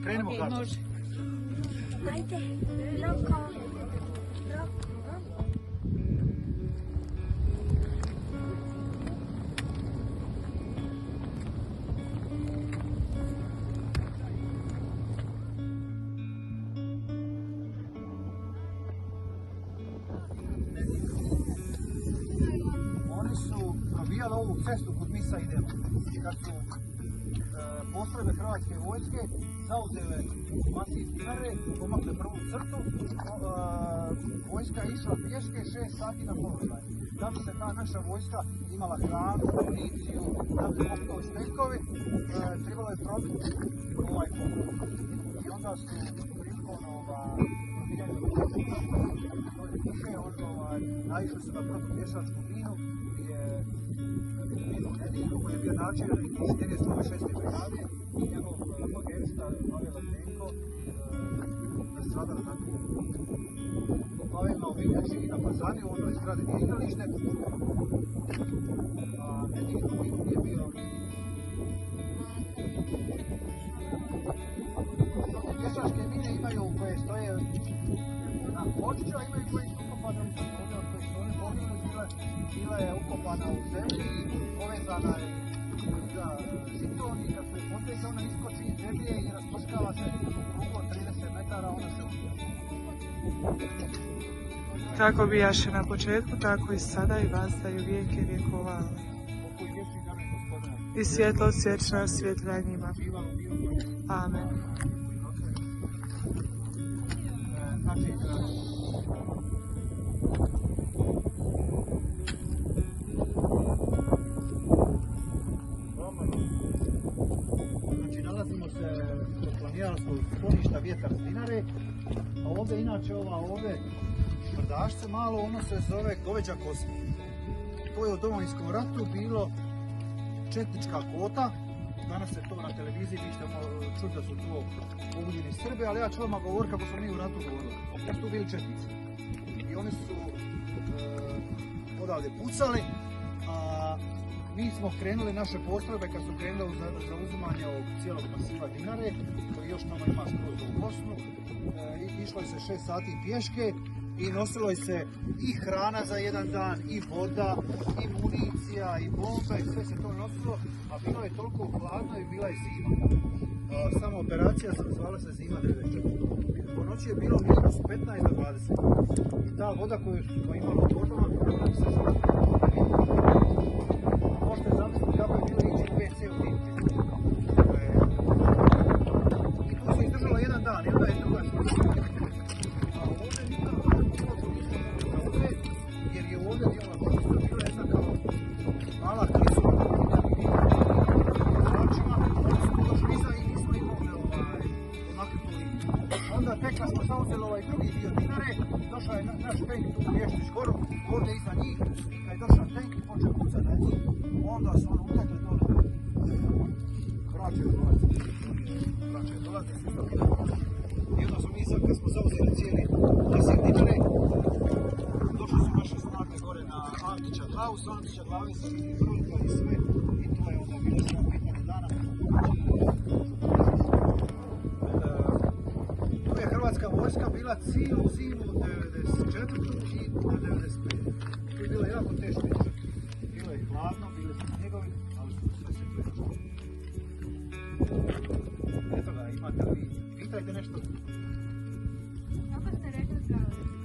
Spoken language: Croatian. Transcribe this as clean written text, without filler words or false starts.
Krenimo kako. Može. Ajde, Roko. Oni su probijali ovu cestu kud mi sad idemo. Kad su postrojbe Hrvatske vojske zauzele masiv Dinare, pomakle prvu crtu, vojska je išla pješke 6 sati na položaj. Da bi se ta naša vojska imala hranu, municiju, da bi mogli štenkovi, trebalo je probiti ovaj put. I onda su prilikom naišli su na protupješačku minu gdje Nediko koji je bio načelnik inženjerije 106. brigade i njegov bagerista Pavel Latrenko nastradali na tu. Pavel na Ovinjači i na Fazani, u onoj zgradi nije igralište, a Nediko je bio pješačke mine imaju koje stoje na pločiću, a imaju koje su ukopane u zemlji, od koje su one poginuli, bila je ukopana u zemlji i povezana je za žitom i kad se poteže ona iskoči iz zemlje i rasprskava se oko 30 metara, ona se ubija. Kako bijaše na početku, tako i sada i vastaju vijeke vjekova. I svjetlo svječna svjetla njima. Amen. Znači, nalazimo se kod planinarskog skloništa Vjetar s Dinare, a ovdje inače ove brdašce malo, ono se zove Goveđa kosa. To je u Domovinskom ratu bilo četnička kvota. Danas se to na televiziji, vi ćete čuti da su to pobunjeni Srbi, ali ja ću vama govoriti kako smo mi u ratu govorili. Da su tu bili četnici. I oni su odavde pucali, a mi smo krenuli naše postrojbe kad su krenule u zauzimanje ovog cijelog masiva Dinare, koji još tamo ima skroz u Bosnu. Išlo se 6 sati pješke i nosilo se i hrana za jedan dan, i voda, i municija, i bombe, sve se to nosilo, a bilo je toliko hladno i bila je zima. Sama operacija zvala se Zima 94. Po noći je bilo minus 15 do 20. I ta voda koju smo imali u vodama, se zvala. Možete zamisliti kako je bilo ići u WC u tim. I to se izdržalo jedan dan, i onda je druga što. Jer je ovdje bila jedna kao mala kriza značima, oni smo došli iza i nismo imali onakve tu liniju. Onda tek kad smo zauzeli ovaj drugi dio Dinare, došao je naš tank tu u Vještić goru, ovdje iza njih, i kad je došao tank i počeo pucati na njih, onda su ono utekli dole. Vraćaju dolaze, svi to vidjeli. I onda smo mi sad kad smo zauzeli cijeli masiv Dinare, došli su naše snage gore na Antića glavu, s Antića glave se vidi frunka i sve, i to je onda bilo sve pitanje dana. Tu je Hrvatska vojska bila cijelu zimu 94. i 95. Tu je bilo jako teško. Bilo je hladno, bili su snjegovi, ali sve se prežilo. Eto ga, imate li, pitajte nešto. Kako ste rekli zdravlje?